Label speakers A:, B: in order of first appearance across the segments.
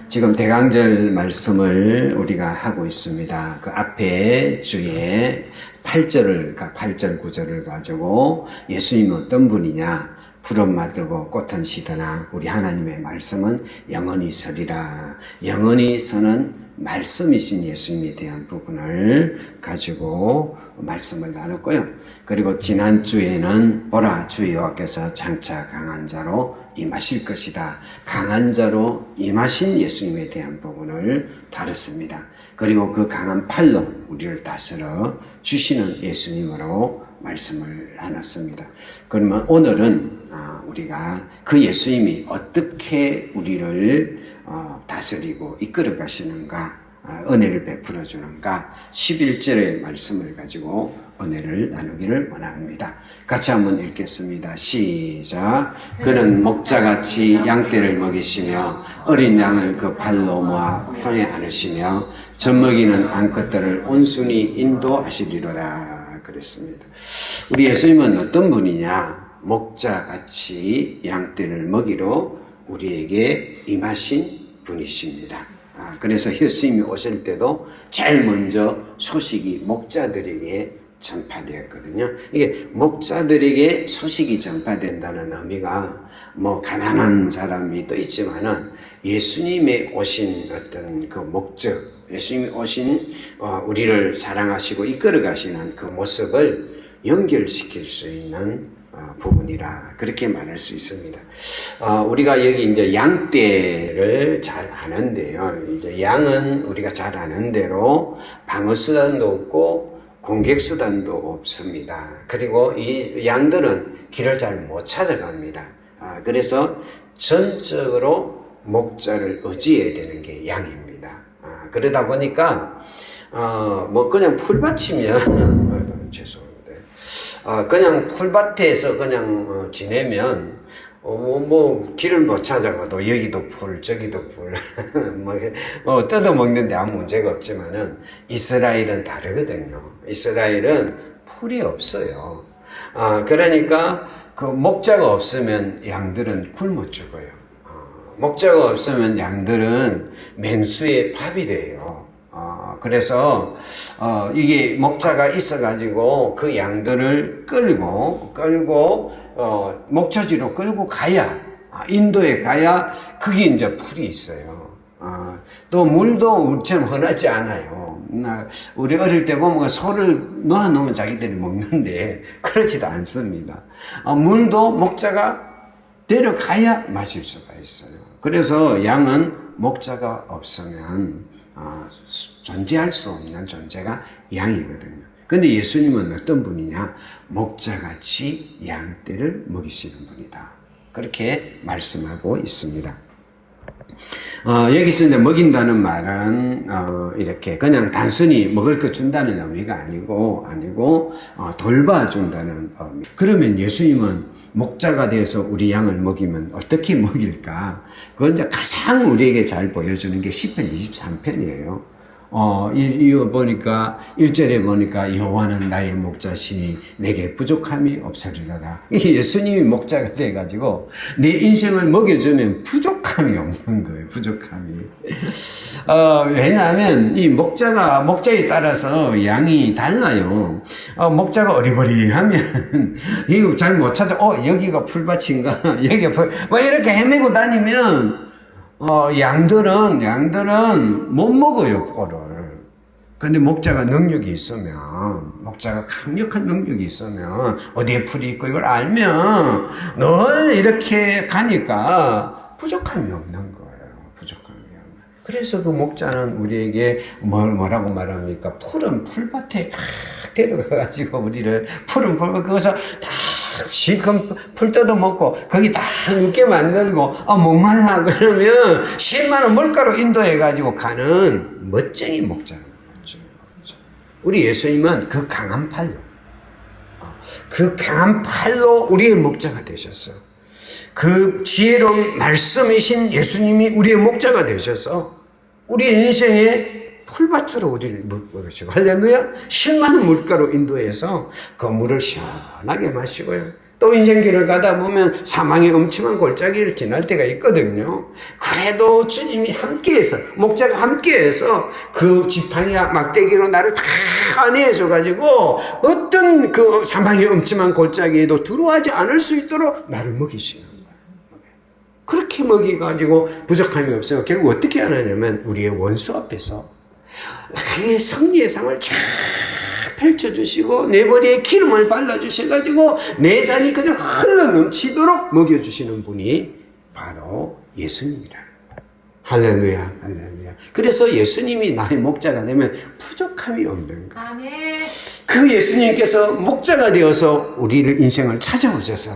A: 지금 대강절 말씀을 우리가 하고 있습니다. 그 앞에 주에 8절, 9절을 가지고 예수님은 어떤 분이냐? 푸른 마들고 꽃은 시드나 우리 하나님의 말씀은 영원히 서리라. 영원히 서는 말씀이신 예수님에 대한 부분을 가지고 말씀을 나눴고요. 그리고 지난주에는 보라 주 여호와께서 장차 강한 자로 임하실 것이다. 강한 자로 임하신 예수님에 대한 부분을 다뤘습니다. 그리고 그 강한 팔로 우리를 다스려 주시는 예수님으로 말씀을 나눴습니다. 그러면 오늘은 우리가 그 예수님이 어떻게 우리를 다스리고 이끌어 가시는가, 은혜를 베풀어 주는가 11절의 말씀을 가지고 은혜를 나누기를 원합니다. 같이 한번 읽겠습니다. 시작. 그는 목자같이 양떼를 먹이시며 어린 양을 그 발로 모아 편에 안으시며 젖먹이는 암컷들을 온순히 인도하시리로다 그랬습니다. 우리 예수님은 어떤 분이냐? 목자같이 양떼를 먹이러 우리에게 임하신 분이십니다. 그래서 예수님이 오실 때도 제일 먼저 소식이 목자들에게 전파되었거든요. 이게 목자들에게 소식이 전파된다는 의미가 뭐 가난한 사람이 또 있지만은 예수님의 오신 어떤 그 목적, 예수님이 오신 우리를 사랑하시고 이끌어 가시는 그 모습을 연결시킬 수 있는 부분이라 그렇게 말할 수 있습니다. 우리가 여기 이제 양떼를 잘 아는데요. 이제 양은 우리가 잘 아는 대로 방어 수단도 없고 공격 수단도 없습니다. 그리고 이 양들은 길을 잘 못 찾아갑니다. 그래서 전적으로 목자를 의지해야 되는 게 양입니다. 그러다 보니까 뭐 그냥 풀밭이면 죄송합니다. 그냥 풀밭에서 그냥 지내면 뭐 길을 못 찾아가도 여기도 풀 저기도 풀 뭐 뜯어먹는데 아무 문제가 없지만은 이스라엘은 다르거든요. 이스라엘은 풀이 없어요. 그러니까 그 목자가 없으면 양들은 굶어 죽어요. 목자가 없으면 양들은 맹수의 밥이 돼요. 그래서 이게 목자가 있어가지고 그 양들을 끌고 목처지로 끌고 가야 인도에 가야 그게 이제 풀이 있어요. 또 물도 우리처럼 흔하지 않아요. 우리 어릴 때 보면 소를 놓아놓으면 자기들이 먹는데 그렇지도 않습니다. 물도 목자가 데려가야 마실 수가 있어요. 그래서 양은 목자가 없으면 존재할 수 없는 존재가 양이거든요. 근데 예수님은 어떤 분이냐? 목자같이 양떼를 먹이시는 분이다. 그렇게 말씀하고 있습니다. 여기서 이제 먹인다는 말은 이렇게 그냥 단순히 먹을 거 준다는 의미가 아니고 돌봐준다는 의미. 그러면 예수님은 목자가 돼서 우리 양을 먹이면 어떻게 먹일까? 그걸 이제 가장 우리에게 잘 보여주는 게 시편 23편이에요. 이거 보니까 1절에 보니까 여호와는 나의 목자시니 내게 부족함이 없으리로다. 이게 예수님이 목자가 돼가지고 내 인생을 먹여주면 부족함이 없는 거예요. 부족함이. 왜냐하면 이 목자에 따라서 양이 달라요. 목자가 어리버리하면 이거 잘 못 찾아. 여기가 풀밭인가? 여기가 뭐 이렇게 헤매고 다니면 양들은 못 먹어요, 꼴을. 근데 목자가 능력이 있으면, 목자가 강력한 능력이 있으면, 어디에 풀이 있고 이걸 알면, 늘 이렇게 가니까 부족함이 없는 거예요. 부족함이 없는. 그래서 그 목자는 우리에게 뭐라고 말합니까? 푸른 풀밭에 딱 데려가가지고 우리를 푸른 풀밭, 거기서 다 실컷 풀 뜯어먹고 거기 다 눕게 만들고 목말라 그러면 10만원 물가로 인도해가지고 가는 멋쟁이 목자는 거죠. 우리 예수님은 그 강한 팔로 우리의 목자가 되셨어. 그 지혜로운 말씀이신 예수님이 우리의 목자가 되셔서 우리 인생의 풀밭으로 우리를 먹으시고 할렐루야 10만원 물가로 인도해서 그 물을 시원하게 마시고요. 또 인생길을 가다 보면 사망의 엄침한 골짜기를 지날 때가 있거든요. 그래도 주님이 함께해서, 목자가 함께해서 그 지팡이 막대기로 나를 다 안내해줘가지고 어떤 그 사망의 엄침한 골짜기에도 들어가지 않을 수 있도록 나를 먹이시는 거예요. 그렇게 먹이가지고 부족함이 없어요. 결국 어떻게 하느냐면 우리의 원수 앞에서 그의 승리의 상을 쫙 펼쳐주시고 내 머리에 기름을 발라주셔가지고 내 잔이 그냥 흘러넘치도록 먹여주시는 분이 바로 예수님이라. 할렐루야, 할렐루야. 그래서 예수님이 나의 목자가 되면 부족함이 없는 거예요.
B: 아멘.
A: 그 예수님께서 목자가 되어서 우리를 인생을 찾아오셔서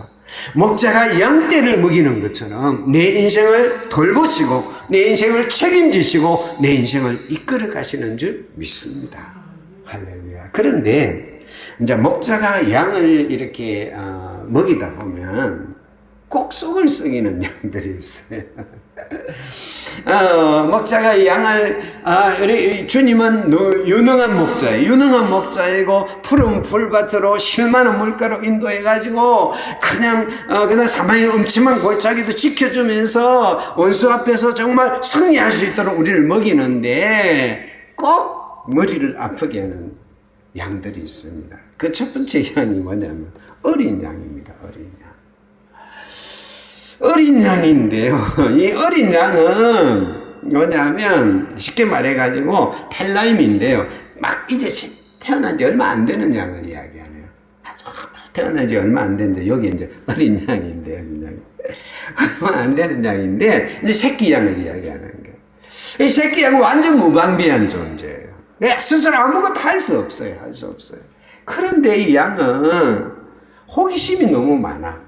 A: 목자가 양떼를 먹이는 것처럼 내 인생을 돌보시고 내 인생을 책임지시고 내 인생을 이끌어 가시는 줄 믿습니다. 할렐루야. 그런데 이제 목자가 양을 이렇게 먹이다 보면 꼭 속을 썩이는 양들이 있어요. 목자가 양을 우리 주님은 유능한 목자예요. 유능한 목자이고 푸른 풀밭으로 실만한 물가로 인도해가지고 그냥 사망의 엄침한 골짜기도 지켜주면서 원수 앞에서 정말 승리할 수 있도록 우리를 먹이는데 꼭 머리를 아프게 하는 양들이 있습니다. 그 첫 번째 양이 뭐냐면 어린 양입니다. 어린 양. 어린 양인데요. 이 어린 양은 뭐냐면 쉽게 말해가지고 텔라임인데요. 막 이제 태어난 지 얼마 안 되는 양을 이야기하네요. 태어난 지 얼마 안 됐는데 여기 이제 어린 양인데 어린 양. 얼마 안 되는 양인데 이제 새끼 양을 이야기하는 거예요. 이 새끼 양은 완전 무방비한 존재예요. 스스로 아무것도 할 수 없어요. 할 수 없어요. 그런데 이 양은 호기심이 너무 많아.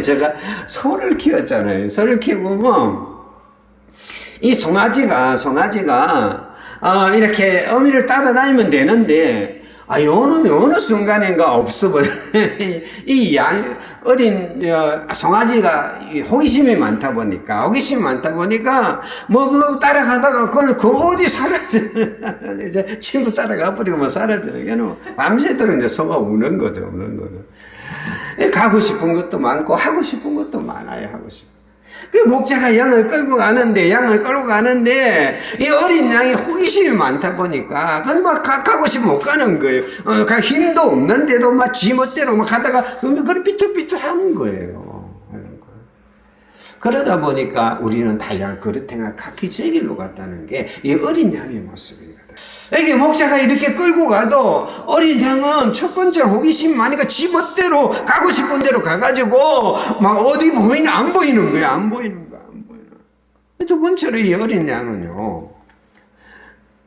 A: 제가 소를 키웠잖아요. 소를 키우면 이 송아지가 이렇게 어미를 따라다니면 되는데 요놈이 어느 순간인가 없어버려. 이 어린 송아지가 호기심이 많다 보니까 뭐 따라가다가 그 어디 사라져. 이제 친구 따라가 버리고 사라져요. 걔는 밤새도록 이제 소가 우는 거죠. 가고 싶은 것도 많고 하고 싶은 것도 많아요. 하고 싶은. 그 목자가 양을 끌고 가는데 이 어린 양이 호기심이 많다 보니까 그건 막 가고 싶으면 못 가는 거예요. 가 힘도 없는데도 막 지멋대로 막 가다가 그런 비틀비틀 하는 거예요. 그러다 보니까 우리는 다 양 그릇행아 각기 제 길로 갔다는 게 이 어린 양의 모습이거든. 이게 목자가 이렇게 끌고 가도 어린 양은 첫 번째 호기심 많으니까 지멋대로 가고 싶은 대로 가가지고 막 어디 보이나 안 보이는 거야. 두 번째로 이 어린 양은요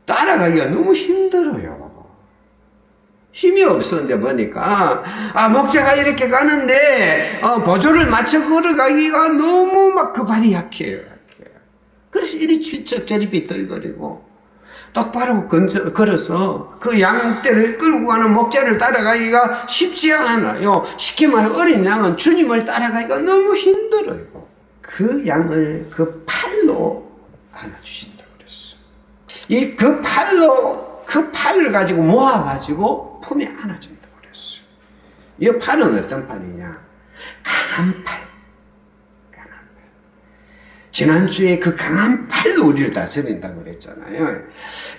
A: 따라가기가 너무 힘들어요. 힘이 없었는데 보니까 목자가 이렇게 가는데 보조를 맞춰 걸어가기가 너무 막 그 발이 약해요. 그래서 이리 쥐쩍 저리 비틀거리고 똑바로 걸어서 그 양떼를 끌고 가는 목자를 따라가기가 쉽지 않아요. 쉽게 말하면 어린 양은 주님을 따라가기가 너무 힘들어요. 그 양을 그 팔로 안아주신다고 그랬어요. 그 팔을 가지고 모아가지고 품에 안아준다고 그랬어요. 이 팔은 어떤 팔이냐? 강한 팔. 지난주에 그 강한 팔로 우리를 다스린다고 그랬잖아요.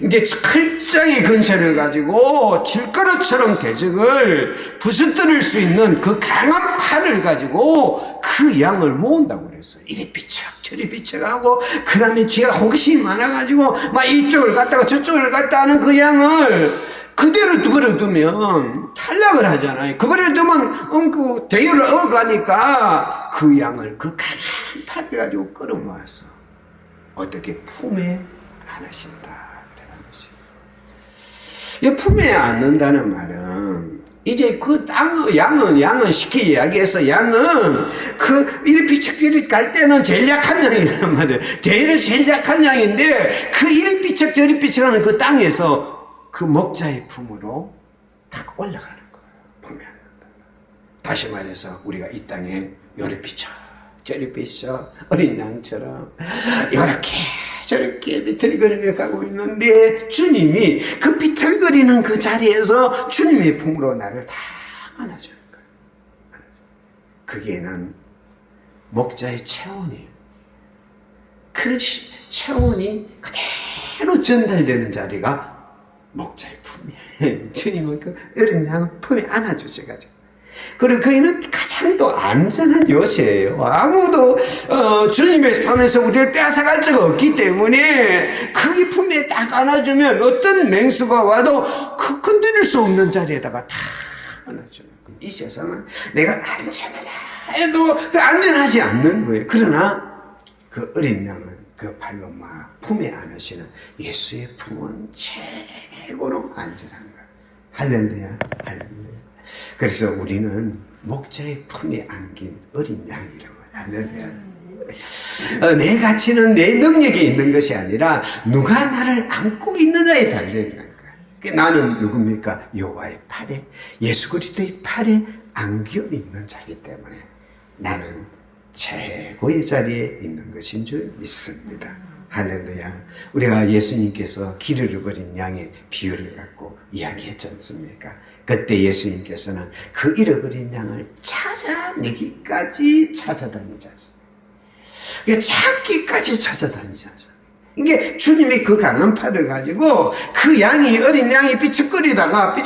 A: 이게 철장의 근세를 가지고 질가루처럼 대적을 부수뜨릴 수 있는 그 강한 팔을 가지고 그 양을 모은다고 그랬어요. 이리 비척 저리 비척하고 그 다음에 쥐가 호기심이 많아가지고 막 이쪽을 갔다가 저쪽을 갔다 하는 그 양을 그대로 두면 탈락을 하잖아요. 그거를 두면 그 대열을 어가니까 그 양을 그 강한 팔을 가지고 끌어모아서 어떻게 품에 안으신다. 이 품에 안는다는 말은 이제 그 양은 쉽게 이야기해서 양은 그 이리삐척저리 갈 때는 제일 약한 양이란 말이에요. 대열은 제일 약한 양인데 그 이리삐척 저리삐척하는 그 땅에서 그 목자의 품으로 딱 올라가는 거예요. 품에 안는다. 다시 말해서 우리가 이 땅에 요리삐척 저리삐척 어린 양처럼 이렇게 저렇게 비틀거리며 가고 있는데 주님이 그 비틀거리는 그 자리에서 주님의 품으로 나를 다 안아주는 거예요. 거기에는 목자의 체온이, 그 체온이 그대로 전달되는 자리가 목자의 품이에요. 주님은 그 어린 양을 품에 안아주셔가지고, 그리고 거기는 가장 또 안전한 요새예요. 아무도 주님의 편에서 우리를 뺏어갈 자가 없기 때문에 거기 품에 딱 안아주면 어떤 맹수가 와도 그 건드릴 수 없는 자리에다가 다 안아주는 거예요. 이 세상은 내가 안전하다 해도 그 안전하지 않는 거예요. 그러나 그 어린 양을 그 발로 막 품에 안으시는 예수의 품은 최고로 안전한 거예요. 할렐루야, 할렐루야. 그래서 우리는 목자의 품에 안긴 어린 양이라고. 할렐루야. 내 가치는 내 능력에 있는 것이 아니라 누가 나를 안고 있느냐에 달려있는 거야. 나는 누굽니까? 여호와의 팔에, 예수 그리스도의 팔에 안겨 있는 자이기 때문에 나는 최고의 자리에 있는 것인 줄 믿습니다. 할렐루야. 우리가 예수님께서 길 잃어버린 양의 비유를 갖고 이야기했지 않습니까? 그때 예수님께서는 그 잃어버린 양을 찾아내기까지 찾아다니지 않습니까? 찾기까지 찾아다니지 않습니까? 이게 주님이 그 강한 팔을 가지고 그 양이, 어린 양이 삐죽거리다가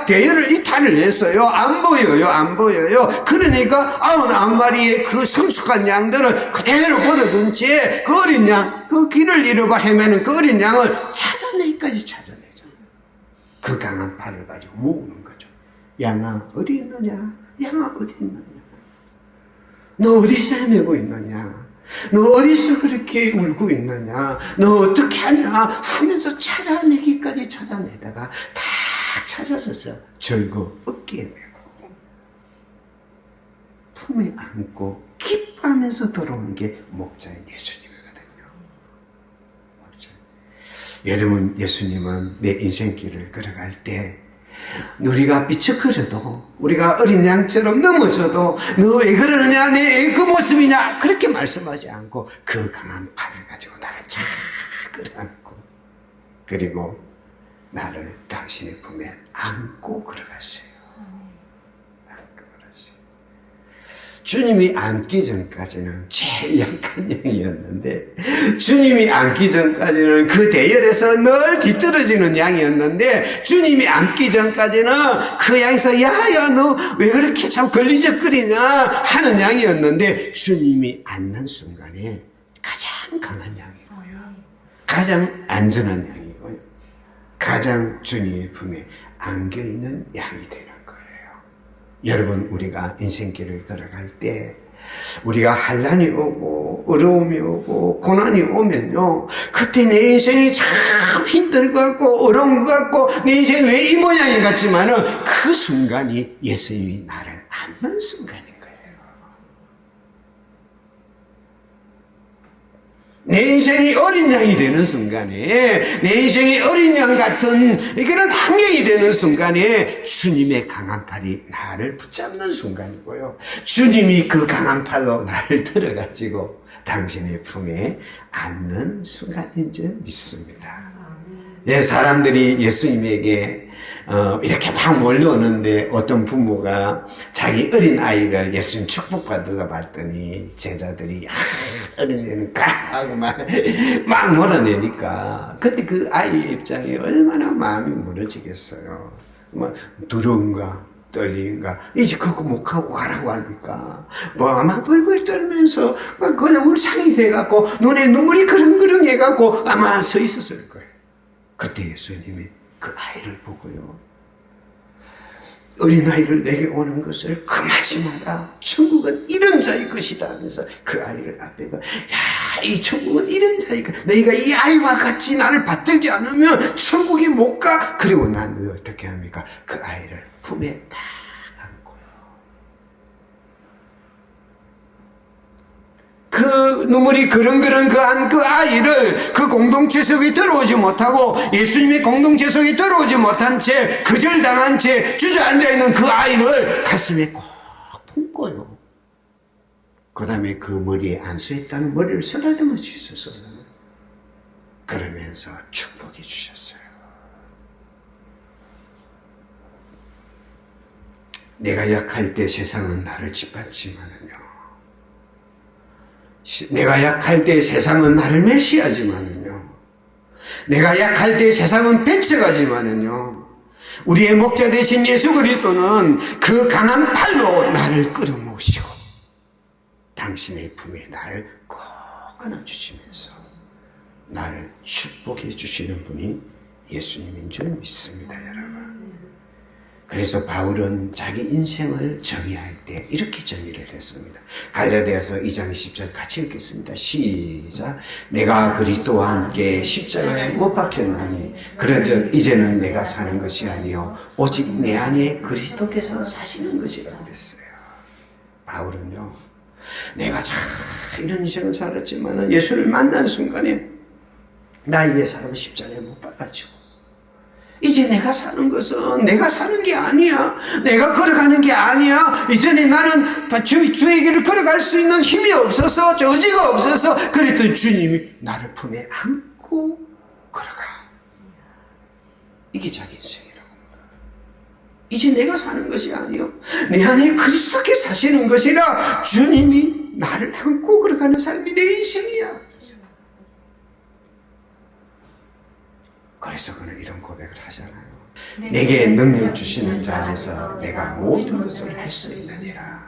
A: 대열을 이탈을 했어요. 안 보여요, 안 보여요. 그러니까 99마리의 그 성숙한 양들을 그대로 버려둔 채 그 어린 양, 그 길을 잃어봐 헤매는 그 어린 양을 찾아내기까지 찾아내죠. 그 강한 팔을 가지고 모으는 거죠. 양아, 어디 있느냐? 양아, 어디 있느냐? 너 어디서 헤매고 있느냐? 너 어디서 그렇게 울고 있느냐? 너 어떻게 하냐? 하면서 찾아내기까지 찾아내다가 다 찾아서서 절고 어깨에 메고 품에 안고 기뻐하면서 돌아오는 게 목자인 예수님이거든요. 여러분, 예수님은 내 인생길을 걸어갈 때 우리가 삐쩍거려도, 우리가 어린 양처럼 넘어져도 너 왜 그러느냐, 내 그 모습이냐, 그렇게 말씀하지 않고 그 강한 팔을 가지고 나를 잘 끌어안고, 그리고 나를 당신의 품에 안고 걸어갔어요. 안고 걸었어요. 주님이 앉기 전까지는 제일 약한 양이었는데, 주님이 앉기 전까지는 그 대열에서 늘 뒤떨어지는 양이었는데, 주님이 앉기 전까지는 그 양에서 야야 너 왜 그렇게 참 걸리적거리냐 하는 양이었는데, 주님이 앉는 순간에 가장 강한 양이고요, 가장 안전한 양이고요, 가장 주님의 품에 안겨있는 양이 되는 거예요. 여러분, 우리가 인생길을 걸어갈 때 우리가 환난이 오고 어려움이 오고 고난이 오면요, 그때 내 인생이 참 힘들 것 같고 어려운 것 같고 내 인생이 왜 이 모양인 것 같지만은 그 순간이 예수님이 나를 안는 순간인 거예요. 내 인생이 어린 양이 되는 순간에, 내 인생이 어린 양 같은 그런 환경이 되는 순간에 주님의 강한 팔이 나를 붙잡는 순간이고요, 주님이 그 강한 팔로 나를 들어가지고 당신의 품에 안는 순간인 줄 믿습니다. 예, 사람들이 예수님에게 이렇게 막 몰려오는데 어떤 부모가 자기 어린 아이를 예수님 축복받으러 봤더니 제자들이 어린애는 하고 막 몰아내니까 그때 그 아이의 입장이 얼마나 마음이 무너지겠어요. 막 두려움과 떨린가, 이제 그거 못 하고 가라고 하니까 아마 벌벌 떨면서 막 그냥 울상이 돼갖고 눈에 눈물이 그릉그릉 해갖고 아마 서 있었을 거예요. 그때 예수님이 그 아이를 보고요, 어린아이를 내게 오는 것을 금하지 마라. 천국은 이런 자의 것이다 하면서 그 아이를 앞에가, 야, 이 천국은 이런 자의 것. 너희가 이 아이와 같이 나를 받들지 않으면 천국에 못 가. 그리고 난 왜 어떻게 합니까? 그 아이를 품에 딱 안고요. 그 눈물이 그릉그릉 그 아이를 그 공동체 속에 들어오지 못하고 예수님의 공동체 속에 들어오지 못한 채 거절당한 채 주저앉아 있는 그 아이를 가슴에 꼭 품고요. 그 다음에 그 머리에 안수했다는 머리를 쓰다듬어 주셨어요. 그러면서 축복해 주셨어요. 내가 약할 때 세상은 나를 짓밟지만은요. 내가 약할 때 세상은 나를 멸시하지만은요. 내가 약할 때 세상은 뺏어가지만은요. 우리의 목자 되신 예수 그리스도는 그 강한 팔로 나를 끌어모으시고 당신의 품에 나를 꼭 안아주시면서 나를 축복해 주시는 분이 예수님인 줄 믿습니다, 여러분. 그래서 바울은 자기 인생을 정의할 때 이렇게 정의를 했습니다. 갈라디아서 2장 10절 같이 읽겠습니다. 시작. 내가 그리스도와 함께 십자가에 못 박혔나니 그런즉 이제는 내가 사는 것이 아니요 오직 내 안에 그리스도께서 사시는 것이라 그랬어요. 바울은요, 내가 잘 이런 인생을 살았지만 예수를 만난 순간에 나의 사람은 십자가에 못 박아지고 이제 내가 사는 것은 내가 사는 게 아니야. 내가 걸어가는 게 아니야. 이전에 나는 주의 길을 걸어갈 수 있는 힘이 없어서 저지가 없어서 그랬더니 주님이 나를 품에 안고 걸어가. 이게 자기 인생이라고. 이제 내가 사는 것이 아니요 내 안에 그리스도께 사시는 것이라 주님이 나를 안고 걸어가는 삶이 내 인생이야. 그래서 그는 이런 고백을 하잖아요. 내게 능력 주시는 자 안에서 내가 모든 것을 할 수 있느니라.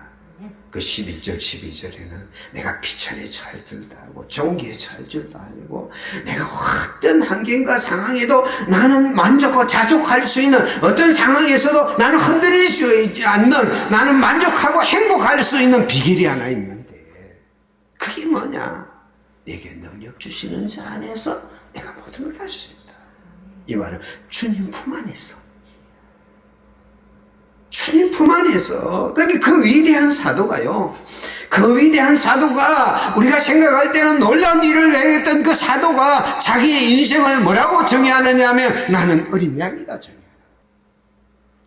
A: 그 11절 12절에는 내가 비천에 처할 줄도 알고 종기에 처할 줄도 알고 내가 어떤 환경과 상황에도 나는 만족하고 자족할 수 있는 어떤 상황에서도 나는 흔들릴 수 있지 않는 나는 만족하고 행복할 수 있는 비결이 하나 있는데 그게 뭐냐? 내게 능력 주시는 자 안에서 내가 모든 걸 할 수 있다. 이 말은 주님 품 안에서. 주님 품 안에서. 그러니까 그 위대한 사도가요. 그 위대한 사도가 우리가 생각할 때는 놀라운 일을 행했던 그 사도가 자기의 인생을 뭐라고 정의하느냐 하면 나는 어린 양이다 정의해요.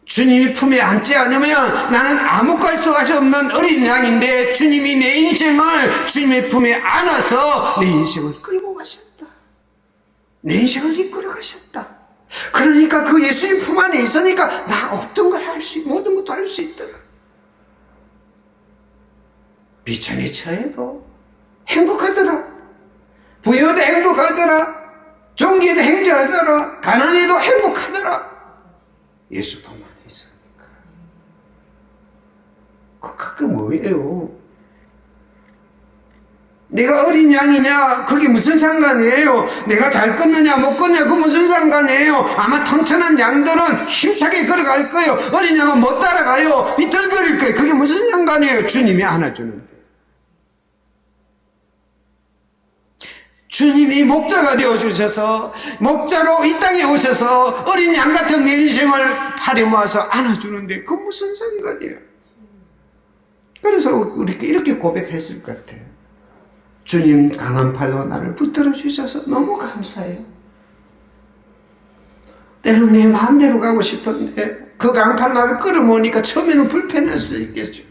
A: 주님이 품에 앉지 않으면 나는 아무 갈 수 없는 어린 양인데 주님이 내 인생을 주님의 품에 안아서 내 인생을 끌고 가셨다. 내 인생을 이끌어 가셨다. 그러니까 그 예수님 품 안에 있으니까 나 어떤 걸 할 수, 모든 것도 할 수 있더라. 비천에 처해도 행복하더라. 부여도 행복하더라. 종기에도 행복하더라. 가난해도 행복하더라. 예수 품 안에 있으니까. 그게 뭐예요? 내가 어린 양이냐 그게 무슨 상관이에요? 내가 잘 걷느냐 못 걷느냐 그 무슨 상관이에요? 아마 튼튼한 양들은 힘차게 걸어갈 거예요. 어린 양은 못 따라가요. 비틀거릴 거예요. 그게 무슨 상관이에요? 주님이 안아주는데. 주님이 목자가 되어주셔서 목자로 이 땅에 오셔서 어린 양 같은 내 인생을 팔에 모아서 안아주는데 그 무슨 상관이에요? 그래서 우리 이렇게 고백했을 것 같아요. 주님 강한 팔로 나를 붙들어 주셔서 너무 감사해요. 때로 내 마음대로 가고 싶은데 그 강한 팔로 나를 끌어모으니까 처음에는 불편할 수 있겠죠.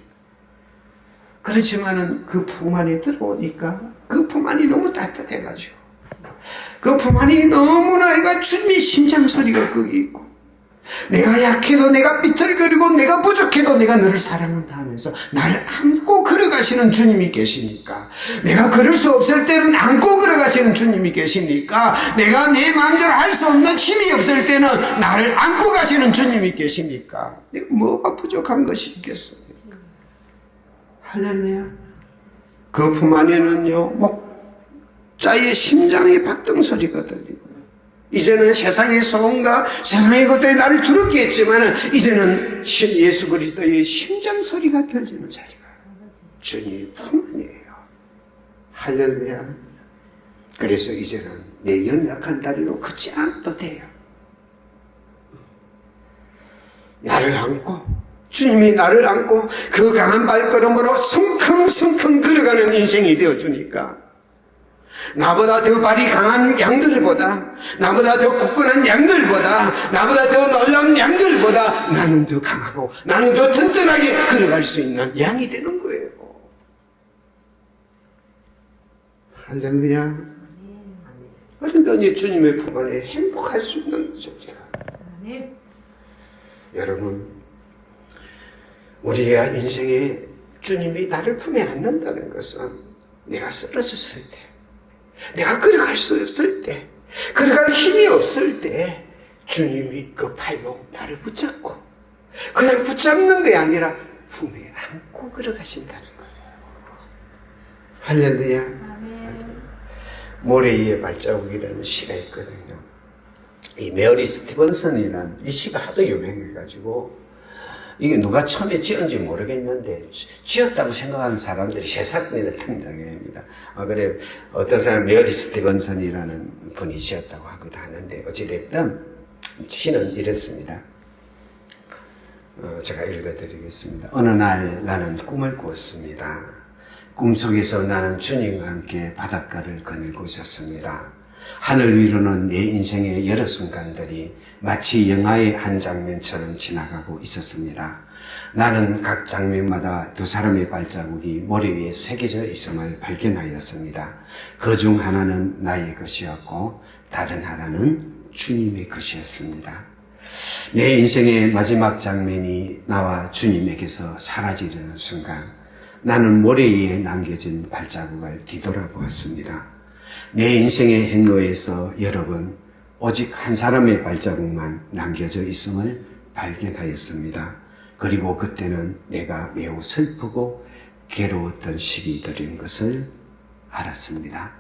A: 그렇지만은 그 품 안에 들어오니까 그 품 안이 너무 따뜻해가지고 그 품 안이 너무나 이가 주님의 심장 소리가 거기 있고 내가 약해도 내가 삐뚤거리고 내가 부족해도 내가 너를 사랑한다 하면서 나를 안고 걸어가시는 주님이 계시니까 내가 걸을 수 없을 때는 안고 걸어가시는 주님이 계시니까 내가 내 마음대로 할 수 없는 힘이 없을 때는 나를 안고 가시는 주님이 계시니까 내가 뭐가 부족한 것이 있겠습니까? 할렐루야. 그 품 안에는요 목자의 심장의 박동 소리가 들리고 이제는 세상의 소음과 세상의 것들이 나를 두렵게 했지만 이제는 예수 그리스도의 심장 소리가 들리는 자리가 주님의 품 안이에요. 할렐루야. 그래서 이제는 내 연약한 다리로 걷지 않아도 돼요. 나를 안고 주님이 나를 안고 그 강한 발걸음으로 성큼성큼 걸어가는 인생이 되어주니까 나보다 더 발이 강한 양들보다 나보다 더 굳건한 양들보다 나보다 더 놀라운 양들보다 나는 더 강하고 나는 더 튼튼하게 걸어갈 수 있는 양이 되는 거예요. 할렐루야. 그러니까 주님의 품 안에 행복할 수 있는 존재가. 여러분 우리가 인생에 주님이 나를 품에 안는다는 것은 내가 쓰러졌을 때, 내가 걸어갈 수 없을 때, 걸어갈 힘이 없을 때 주님이 그 팔로 나를 붙잡고, 그냥 붙잡는 게 아니라 품에 안고 걸어가신다는 거예요. 할렐루야. 모래 위에 발자국이라는 시가 있거든요. 이 메어리 스티븐슨이라는 이 시가 하도 유명해가지고 이게 누가 처음에 지은지 모르겠는데 지었다고 생각하는 사람들이 새삼스레 등장합니다. 그래 어떤 사람 메어리 스티븐슨이라는 분이 지었다고 하기도 하는데 어찌됐든 시는 이랬습니다. 제가 읽어드리겠습니다. 어느 날 나는 꿈을 꿨습니다. 꿈속에서 나는 주님과 함께 바닷가를 거닐고 있었습니다. 하늘 위로는 내 인생의 여러 순간들이 마치 영화의 한 장면처럼 지나가고 있었습니다. 나는 각 장면마다 두 사람의 발자국이 머리 위에 새겨져 있음을 발견하였습니다. 그 중 하나는 나의 것이었고 다른 하나는 주님의 것이었습니다. 내 인생의 마지막 장면이 나와 주님에게서 사라지려는 순간 나는 모래 위에 남겨진 발자국을 뒤돌아보았습니다. 내 인생의 행로에서 여러 번 오직 한 사람의 발자국만 남겨져 있음을 발견하였습니다. 그리고 그때는 내가 매우 슬프고 괴로웠던 시기들인 것을 알았습니다.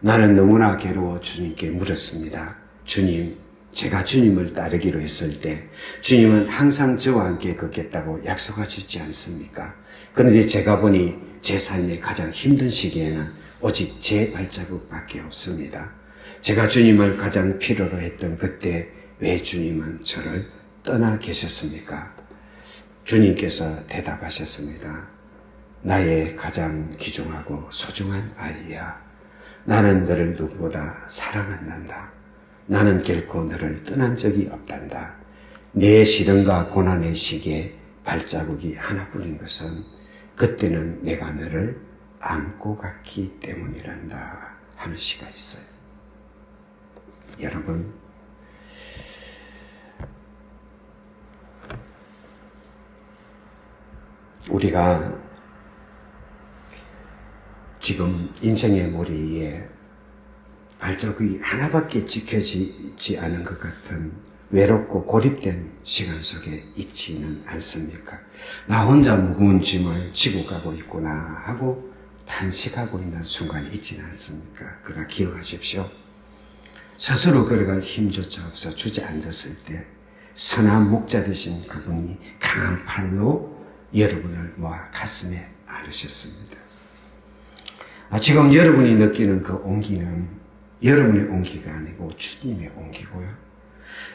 A: 나는 너무나 괴로워 주님께 물었습니다. 주님, 제가 주님을 따르기로 했을 때 주님은 항상 저와 함께 걷겠다고 약속하셨지 않습니까? 그런데 제가 보니 제 삶의 가장 힘든 시기에는 오직 제 발자국밖에 없습니다. 제가 주님을 가장 필요로 했던 그때 왜 주님은 저를 떠나 계셨습니까? 주님께서 대답하셨습니다. 나의 가장 귀중하고 소중한 아이야. 나는 너를 누구보다 사랑한단다. 나는 결코 너를 떠난 적이 없단다. 내 시련과 고난의 시기에 발자국이 하나뿐인 것은 그때는 내가 너를 안고 갔기 때문이란다 하는 시가 있어요. 여러분, 우리가 지금 인생의 모래 위에 발자국이 하나밖에 찍혀지지 않은 것 같은 외롭고 고립된 시간 속에 있지는 않습니까? 나 혼자 무거운 짐을 지고 가고 있구나 하고 탄식하고 있는 순간이 있지는 않습니까? 그러나 기억하십시오. 스스로 걸어갈 힘조차 없어 주저앉았을 때 선한 목자 되신 그분이 강한 팔로 여러분을 모아 가슴에 안으셨습니다. 지금 여러분이 느끼는 그 온기는 여러분의 온기가 아니고 주님의 온기고요.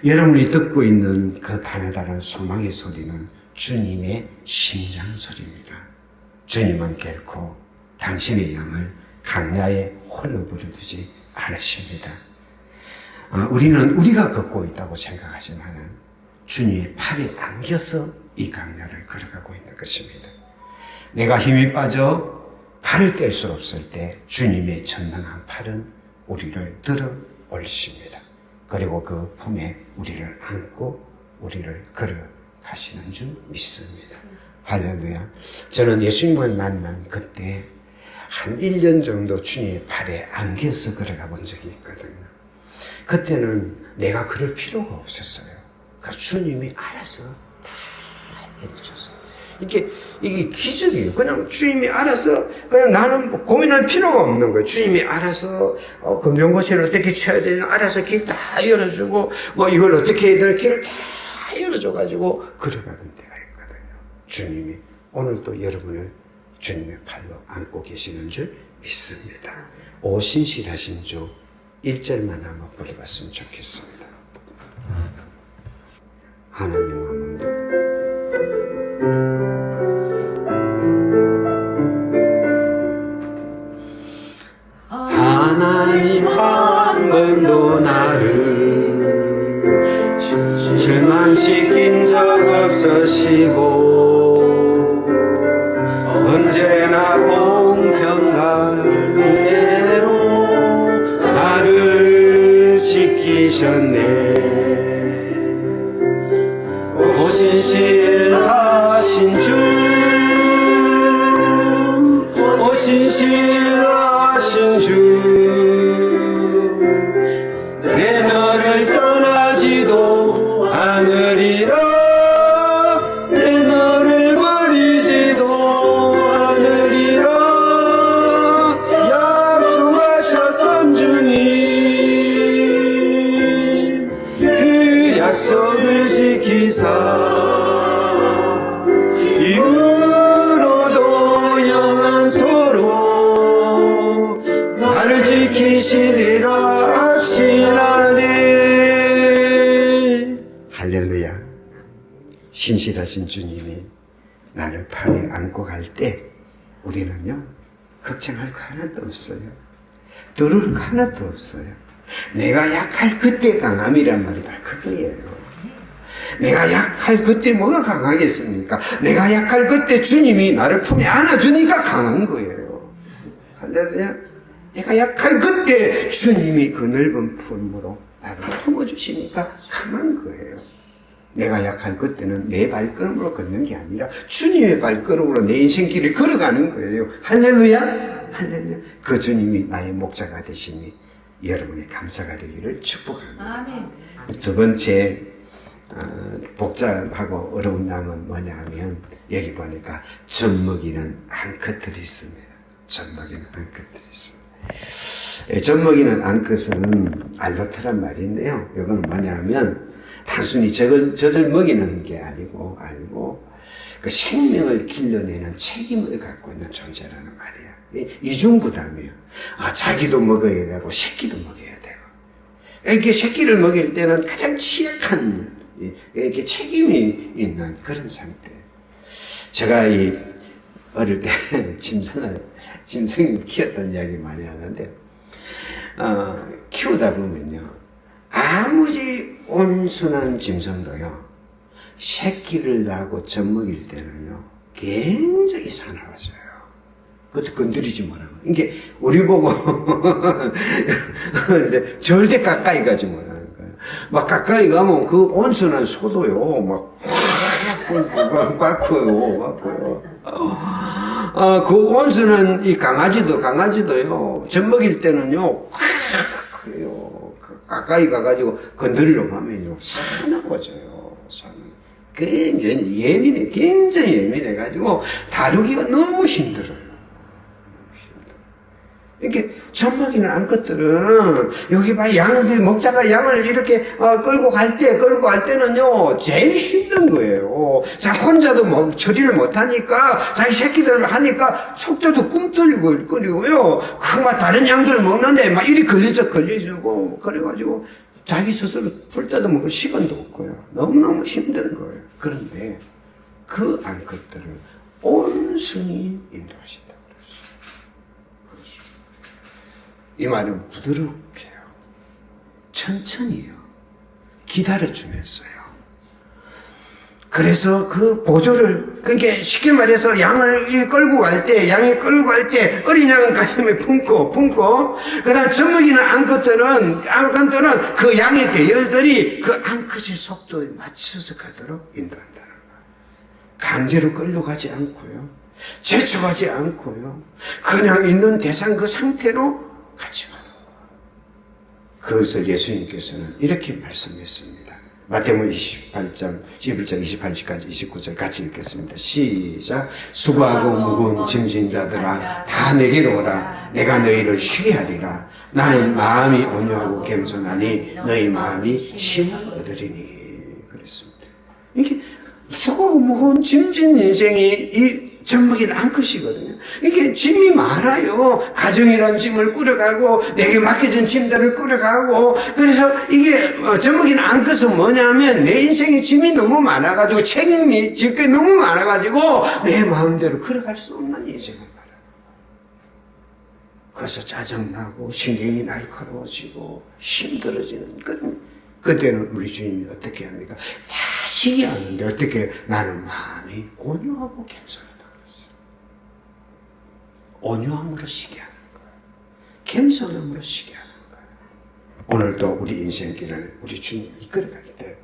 A: 여러분이 듣고 있는 그 가느다란 소망의 소리는 주님의 심장 소리입니다. 주님은 결코 당신의 양을 강야에 홀로 버려두지 않으십니다. 우리는 우리가 걷고 있다고 생각하지만 주님의 팔에 안겨서 이 강야를 걸어가고 있는 것입니다. 내가 힘이 빠져 팔을 뗄 수 없을 때 주님의 전능한 팔은 우리를 들어 올리십니다. 그리고 그 품에 우리를 안고 우리를 걸어가시는 줄 믿습니다. 할렐루야. 저는 예수님을 만난 그때 한 1년 정도 주님의 팔에 안겨서 걸어가 본 적이 있거든요. 그때는 내가 그럴 필요가 없었어요. 그러니까 주님이 알아서 다 해주셨어요. 이게 기적이에요. 그냥 주님이 알아서, 그냥 나는 고민할 필요가 없는 거예요. 주님이 알아서, 금전고시를 어떻게 쳐야 되나, 알아서 길 다 열어주고, 이걸 어떻게 해야 되나, 길을 다 열어줘가지고, 걸어가는 데가 있거든요. 주님이 오늘도 여러분을 주님의 팔로 안고 계시는 줄 믿습니다. 오 신실하신 주 1절만 한번 불러봤으면 좋겠습니다. 하나님 한번 하나님 한 번도 나를 실망시킨 적 없으시고 언제나 공평과 은혜로 나를 지키셨네. 오신실하신 주 하시사 이후로도 영원토록 나를 지키시리라 확신하네. 할렐루야. 신실하신 주님이 나를 팔에 안고 갈 때 우리는요 걱정할 거 하나도 없어요. 두려울 거 하나도 없어요. 내가 약할 그때 강함이란 말이 바로 그거예요. 내가 약할 그때 뭐가 강하겠습니까? 내가 약할 그때 주님이 나를 품에 안아주니까 강한 거예요. 할렐루야. 내가 약할 그때 주님이 그 넓은 품으로 나를 품어주시니까 강한 거예요. 내가 약할 그때는 내 발걸음으로 걷는 게 아니라 주님의 발걸음으로 내 인생길을 걸어가는 거예요. 할렐루야. 할렐루야. 그 주님이 나의 목자가 되시니 여러분의 감사가 되기를 축복합니다. 아멘. 두 번째 복잡하고 어려운 양은 뭐냐 하면 여기 보니까 젖먹이는 앙컷들이 있습니다. 젖먹이는 앙컷들이 있습니다. 젖먹이는 앙컷은 알로트란 말인데요. 이건 뭐냐 하면 단순히 젖을 먹이는 게 아니고 그 생명을 길러내는 책임을 갖고 있는 존재라는 말이야. 이중부담이에요. 자기도 먹어야 되고 새끼도 먹어야 되고. 이렇게 새끼를 먹일 때는 가장 취약한 이렇게 책임이 있는 그런 상태. 제가 어릴 때 짐승을 키웠던 이야기 많이 하는데 키우다 보면요 아무리 온순한 짐승도요 새끼를 낳고 젖먹일 때는요 굉장히 사나워져요. 그것도 건드리지 말라고. 이게 우리 보고 근데 절대 가까이 가지 말라는 거예요. 막 가까이 가면 그 온순한 소도요 막 바꿔요. 그 온순한 이 강아지도요 젖먹일 때는요 그래요. 가까이 가가지고 건드리려고 하면요 사나워져요. 굉장히 예민해가지고 다루기가 너무 힘들어요. 이렇게 젖먹이는 앙컷들은 여기 봐 양들 목자가 양을 이렇게 끌고 갈 때는요 제일 힘든 거예요. 자 혼자도 처리를 못하니까 자기 새끼들 하니까 속도도 꿈틀거리고요. 그막 다른 양들 먹는데 막 이리 걸리고 그래가지고 자기 스스로 불 뜯어 먹을 시간도 없고요. 너무너무 힘든 거예요. 그런데 그 앙컷들을 온순히 인도하신다. 이 말은 부드럽게요. 천천히요. 기다려주면서요. 그래서 그 보조를, 그러니까 쉽게 말해서 양이 끌고 갈 때 어린 양은 가슴에 품고, 그 다음 젖먹이는 앙컷들은 그 양의 대열들이 그 앙컷의 속도에 맞춰서 가도록 인도한다는 거예요. 강제로 끌려가지 않고요. 제초하지 않고요. 그냥 있는 대상 그 상태로 같이 가는 거예요. 그것을 예수님께서는 이렇게 말씀했습니다. 마태복음 28장 11장 28절까지 29절 같이 읽겠습니다. 시작. 수고하고 무거운 짐진 자들아 다 내게로 오라. 내가 너희를 쉬게 하리라. 나는 마음이 온유하고 겸손하니 너희 마음이 힘을 얻으리니. 그랬습니다. 이게 수고하고 무거운 짐진 인생이 이 젖먹이는 앙컷이거든요. 이게 짐이 많아요. 가정이라는 짐을 끌어가고 내게 맡겨진 짐들을 끌어가고 그래서 이게 젖먹이는 앙컷은 뭐냐면 내 인생에 짐이 너무 많아가지고 책임이 질 게 너무 많아가지고 내 마음대로 걸어갈 수 없는 인생을 말해요. 그래서 짜증나고 신경이 날카로워지고 힘들어지는 그때는 우리 주님이 어떻게 합니까? 다 시기 하는데 어떻게 나는 마음이 온유하고 겸손하다. 온유함으로 시게 하는 거예요. 겸손함으로 시게 하는 거예요. 오늘도 우리 인생길을 우리 주님이 이끌어갈 때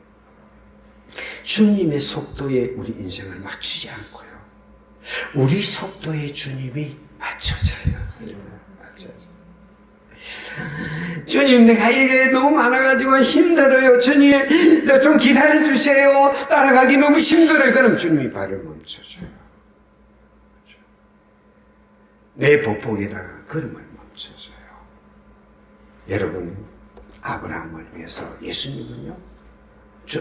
A: 주님의 속도에 우리 인생을 맞추지 않고요. 우리 속도에 주님이 맞춰져요. 주님 내가 이게 너무 많아가지고 힘들어요. 주님 좀 기다려주세요. 따라가기 너무 힘들어요. 그럼 주님이 발을 멈춰줘요. 내 보폭에다가 걸음을 멈춰줘요. 여러분 아브라함을 위해서 예수님은요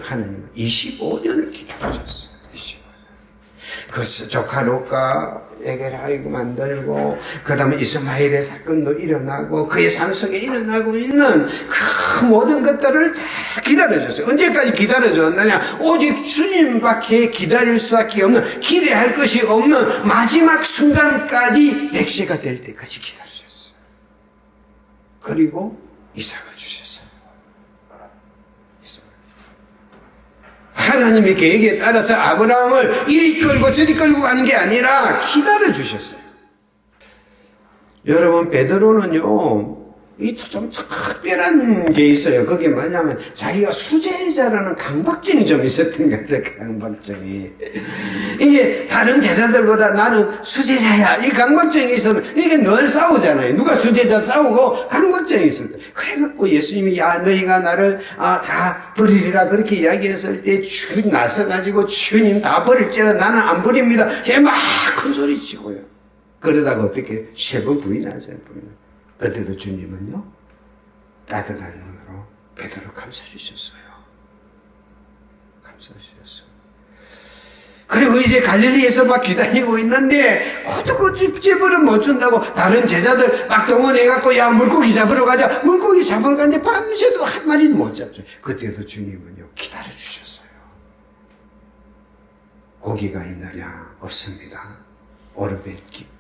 A: 하나님은 25년을 기다리셨어요. 25년. 그 조카 롯가에게 아이고 만들고, 그 다음에 이스마엘의 사건도 일어나고, 그의 삶 속에 일어나고 있는 그 모든 것들을 다 기다려줬어요. 언제까지 기다려줬느냐? 오직 주님밖에 기다릴 수밖에 없는, 기대할 것이 없는 마지막 순간까지 100세가 될 때까지 기다려줬어요. 그리고 이삭을 주셨어요. 하나님의 계획에 따라서 아브라함을 이리 끌고 저리 끌고 가는 게 아니라 기다려 주셨어요. 여러분, 베드로는요, 이 좀 특별한 게 있어요. 그게 뭐냐면 자기가 수제자라는 강박증이 좀 있었던 것 같아요. 강박증이. 이게 다른 제자들보다 나는 수제자야, 이 강박증이 있으면 이게 늘 싸우잖아요. 누가 수제자 싸우고 강박증이 있어요. 그래갖고 예수님이 야 너희가 나를 다 버리리라 그렇게 이야기했을 때 주님 나서가지고 주님 다 버릴지라 나는 안 버립니다. 걔 막 큰 소리 치고요. 그러다가 어떻게 3번 부인하잖아요. 그때도 주님은요, 따뜻한 눈으로 베드로 감싸주셨어요. 감싸주셨어요. 그리고 이제 갈릴리에서 막 기다리고 있는데, 고도 집으로 못 준다고 다른 제자들 막 동원해갖고, 야, 물고기 잡으러 가자. 물고기 잡으러 가는데 밤새도 한 마리는 못 잡죠. 그때도 주님은요, 기다려주셨어요. 고기가 있느냐? 없습니다. 오르베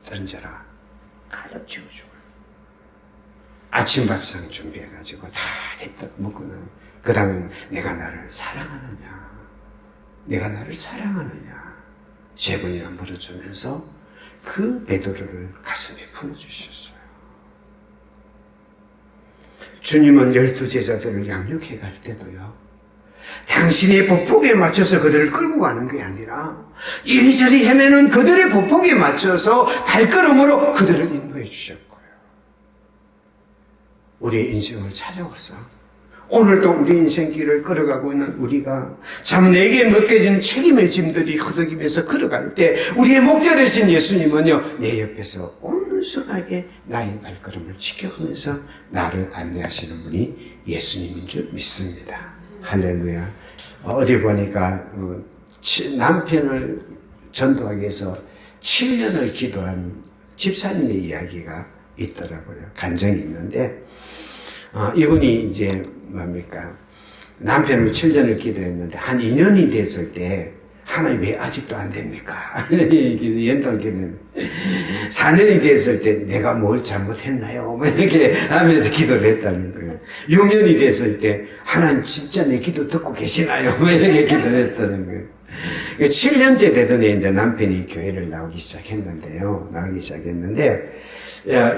A: 던져라. 가득 채워주고. 아침 밥상 준비해가지고 다 했다 먹고는 그 다음에 내가 나를 사랑하느냐, 내가 나를 사랑하느냐 3번이나 물어주면서 그 베드로를 가슴에 품어주셨어요. 주님은 12제자들을 양육해 갈 때도요, 당신의 보폭에 맞춰서 그들을 끌고 가는 게 아니라 이리저리 헤매는 그들의 보폭에 맞춰서 발걸음으로 그들을 인도해 주셨고, 우리의 인생을 찾아와서 오늘도 우리 인생길을 걸어가고 있는 우리가 참 내게 맡겨진 책임의 짐들이 허덕이면서 걸어갈 때 우리의 목자 되신 예수님은요, 내 옆에서 온순하게 나의 발걸음을 지켜가면서 나를 안내하시는 분이 예수님인 줄 믿습니다. 할렐루야. 어디 보니까 남편을 전도하기 위해서 7년을 기도한 집사님의 이야기가 있더라고요. 간증이 있는데, 이분이 이제 뭡니까, 남편을 7년을 기도했는데 한 2년이 됐을 때 하나님 왜 아직도 안 됩니까? 연단 기도는 4년이 됐을 때 내가 뭘 잘못했나요? 이렇게 하면서 기도를 했다는 거예요. 6년이 됐을 때 하나님 진짜 내 기도 듣고 계시나요? 이렇게 기도를 했다는 거예요. 7년째 되더니 이제 남편이 교회를 나오기 시작했는데,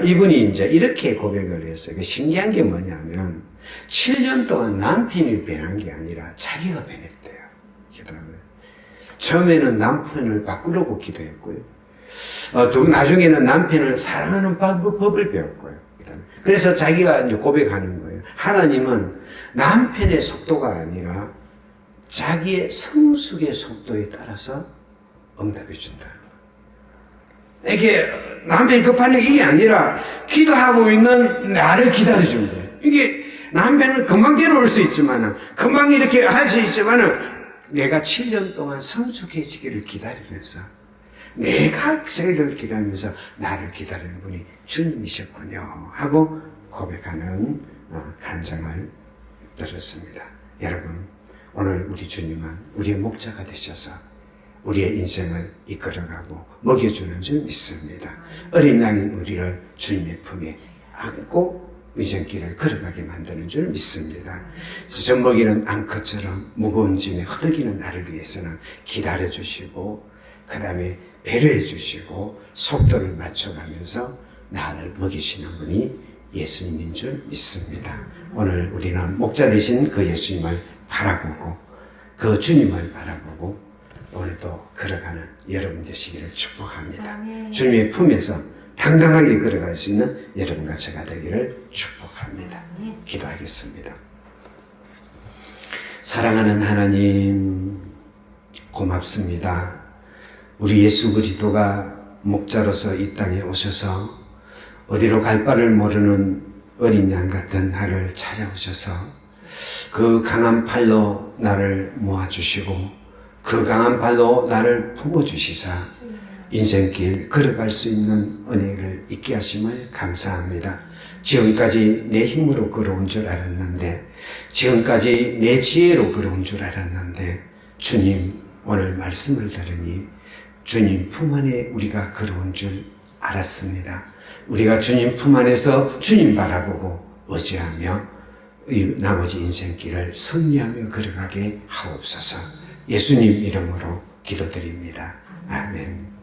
A: 이분이 이제 이렇게 고백을 했어요. 신기한 게 뭐냐면, 7년 동안 남편이 변한 게 아니라 자기가 변했대요. 기도하면. 처음에는 남편을 바꾸려고 기도했고요. 나중에는 남편을 사랑하는 법을 배웠고요. 그래서 자기가 이제 고백하는 거예요. 하나님은 남편의 속도가 아니라 자기의 성숙의 속도에 따라서 응답해 준다. 이게 남편이 급한 이게 아니라 기도하고 있는 나를 기다려준 거예요. 이게 남편은 금방 데려올 수 있지만은, 금방 이렇게 할 수 있지만은, 내가 7년 동안 성숙해지기를 기다리면서, 내가 저희를 기다리면서 나를 기다리는 분이 주님이셨군요 하고 고백하는 간증을 들었습니다. 여러분, 오늘 우리 주님은 우리의 목자가 되셔서 우리의 인생을 이끌어가고 먹여주는 줄 믿습니다. 어린 양인 우리를 주님의 품에 안고 인생길을 걸어가게 만드는 줄 믿습니다. 젖먹이는 앙컷처럼 무거운 짐에 허덕이는 나를 위해서는 기다려주시고, 그 다음에 배려해주시고 속도를 맞춰가면서 나를 먹이시는 분이 예수님인 줄 믿습니다. 오늘 우리는 목자 되신 그 예수님을 바라보고, 그 주님을 바라보고 오늘도 걸어가는 여러분 되시기를 축복합니다. 주님의 품에서 당당하게 걸어갈 수 있는 여러분과 제가 되기를 축복합니다. 기도하겠습니다. 사랑하는 하나님, 고맙습니다. 우리 예수 그리스도가 목자로서 이 땅에 오셔서 어디로 갈 바를 모르는 어린 양 같은 나를 찾아오셔서 그 강한 팔로 나를 모아주시고 그 강한 팔로 나를 품어주시사 인생길 걸어갈 수 있는 은혜를 있게 하심을 감사합니다. 지금까지 내 힘으로 걸어온 줄 알았는데, 지금까지 내 지혜로 걸어온 줄 알았는데, 주님 오늘 말씀을 들으니 주님 품 안에 우리가 걸어온 줄 알았습니다. 우리가 주님 품 안에서 주님 바라보고 의지하며 이 나머지 인생길을 승리하며 걸어가게 하옵소서. 예수님 이름으로 기도드립니다. 아멘.